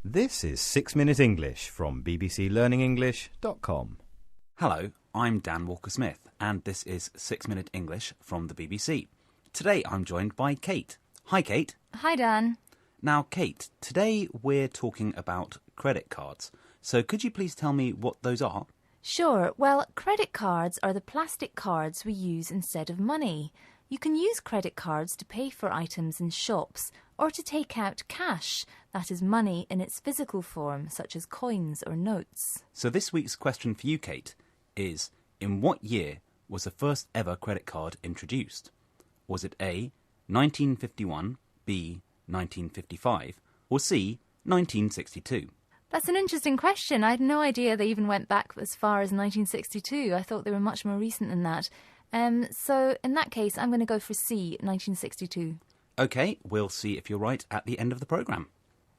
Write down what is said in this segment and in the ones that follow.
This is 6 Minute English from bbclearningenglish.com. Hello, I'm Dan Walker-Smith, and this is 6 Minute English from the BBC. Today I'm joined by Kate. Hi, Kate. Hi, Dan. Now, Kate, today we're talking about credit cards. So could you please tell me what those are? Sure. Well, credit cards are the plastic cards we use instead of money. You can use credit cards to pay for items in shops or to take out cash, that is money in its physical form, such as coins or notes. So this week's question for you, Kate, is in what year was the first ever credit card introduced? Was it A, 1951, B, 1955, or C, 1962? That's an interesting question. I had no idea they even went back as far as 1962. I thought they were much more recent than that. So in that case, I'm going to go for C, 1962. OK, we'll see if you're right at the end of the programme.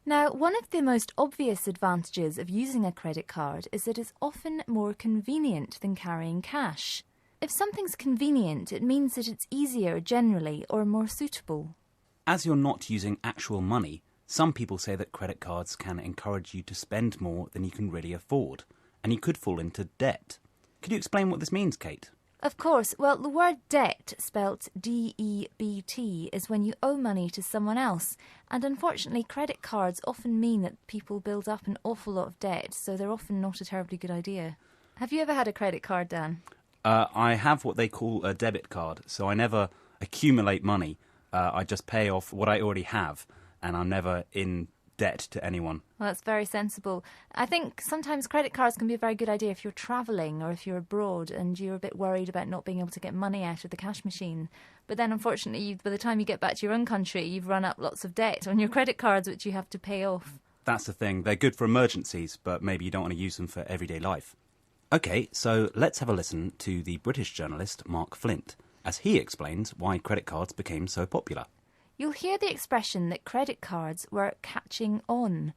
Now, one of the most obvious advantages of using a credit card is that it's often more convenient than carrying cash. If something's convenient, it means that it's easier generally or more suitable. As you're not using actual money, some people say that credit cards can encourage you to spend more than you can really afford, and you could fall into debt. Could you explain what this means, Kate? Of course. Well, the word debt, spelt D-E-B-T, is when you owe money to someone else. And unfortunately, credit cards often mean that people build up an awful lot of debt, so they're often not a terribly good idea. Have you ever had a credit card, Dan? I have what they call a debit card, so I never accumulate money. I just pay off what I already have, and I'm never in debt to anyone. Well, that's very sensible. I think sometimes credit cards can be a very good idea if you're travelling or if you're abroad and you're a bit worried about not being able to get money out of the cash machine. But then, unfortunately, by the time you get back to your own country, you've run up lots of debt on your credit cards, which you have to pay off. That's the thing. They're good for emergencies, but maybe you don't want to use them for everyday life. OK, so let's have a listen to the British journalist Mark Flint, as he explains why credit cards became so popular. You'll hear the expression that credit cards were catching on.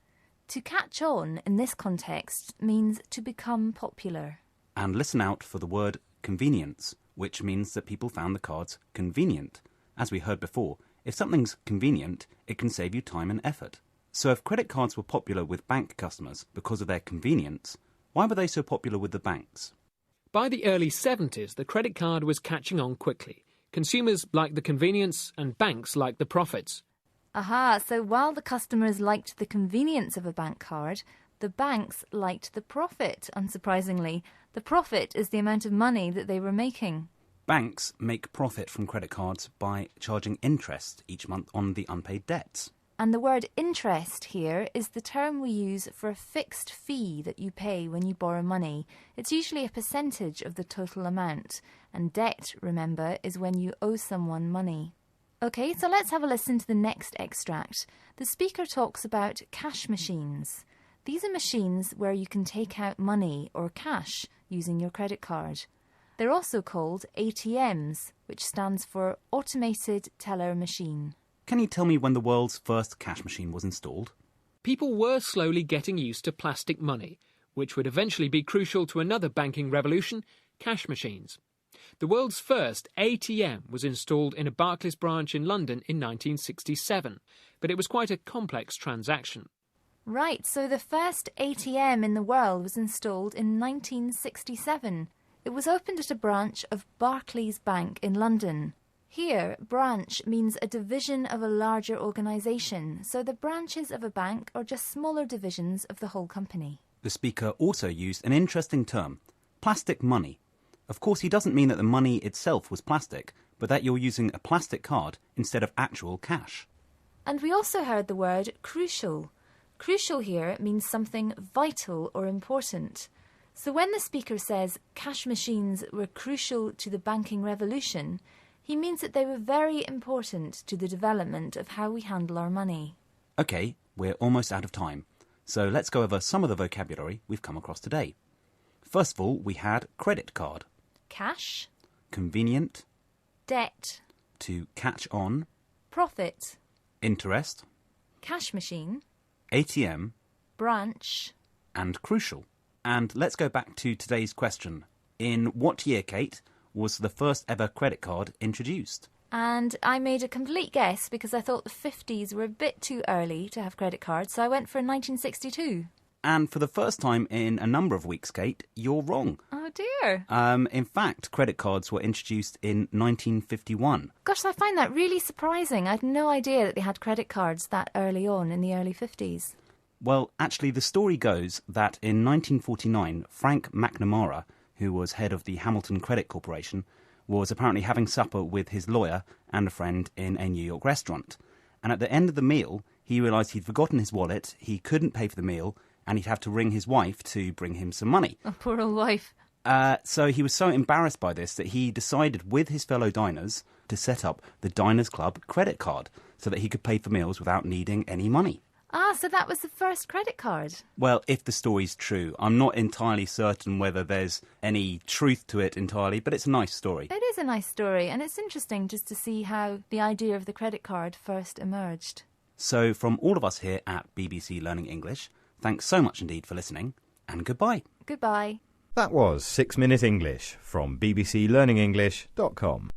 To catch on in this context means to become popular. And listen out for the word convenience, which means that people found the cards convenient. As we heard before, if something's convenient, it can save you time and effort. So if credit cards were popular with bank customers because of their convenience, why were they so popular with the banks? By the early 70s, the credit card was catching on quickly. Consumers liked the convenience and banks liked the profits. Aha, so while the customers liked the convenience of a bank card, the banks liked the profit, unsurprisingly. The profit is the amount of money that they were making. Banks make profit from credit cards by charging interest each month on the unpaid debts. And the word interest here is the term we use for a fixed fee that you pay when you borrow money. It's usually a percentage of the total amount. And debt, remember, is when you owe someone money. OK, so let's have a listen to the next extract. The speaker talks about cash machines. These are machines where you can take out money or cash using your credit card. They're also called ATMs, which stands for Automated Teller Machine. Can you tell me when the world's first cash machine was installed? People were slowly getting used to plastic money, which would eventually be crucial to another banking revolution, cash machines. The world's first ATM was installed in a Barclays branch in London in 1967, but it was quite a complex transaction. Right, so the first ATM in the world was installed in 1967. It was opened at a branch of Barclays Bank in London. Here, branch means a division of a larger organisation, so the branches of a bank are just smaller divisions of the whole company. The speaker also used an interesting term, plastic money. Of course, he doesn't mean that the money itself was plastic, but that you're using a plastic card instead of actual cash. And we also heard the word crucial. Crucial here means something vital or important. So when the speaker says cash machines were crucial to the banking revolution, he means that they were very important to the development of how we handle our money. OK, we're almost out of time, so let's go over some of the vocabulary we've come across today. First of all, we had credit card. Cash. Convenient. Debt. To catch on. Profit. Interest. Cash machine. ATM. Branch. And crucial. And let's go back to today's question. In what year, Kate, was the first ever credit card introduced? And I made a complete guess because I thought the 50s were a bit too early to have credit cards, so I went for 1962. And for the first time in a number of weeks, Kate, you're wrong. Oh dear. In fact, credit cards were introduced in 1951. Gosh, I find that really surprising. I had no idea that they had credit cards that early on in the early 50s. Well, actually, the story goes that in 1949, Frank McNamara, who was head of the Hamilton Credit Corporation, was apparently having supper with his lawyer and a friend in a New York restaurant. And at the end of the meal, he realised he'd forgotten his wallet, he couldn't pay for the meal, and he'd have to ring his wife to bring him some money. Oh, poor old wife. So he was so embarrassed by this that he decided with his fellow diners to set up the Diners Club credit card so that he could pay for meals without needing any money. Ah, so that was the first credit card. Well, if the story's true, I'm not entirely certain whether there's any truth to it entirely, but it's a nice story. It is a nice story, and it's interesting just to see how the idea of the credit card first emerged. So from all of us here at BBC Learning English, thanks so much indeed for listening, and goodbye. Goodbye. That was 6 Minute English from bbclearningenglish.com.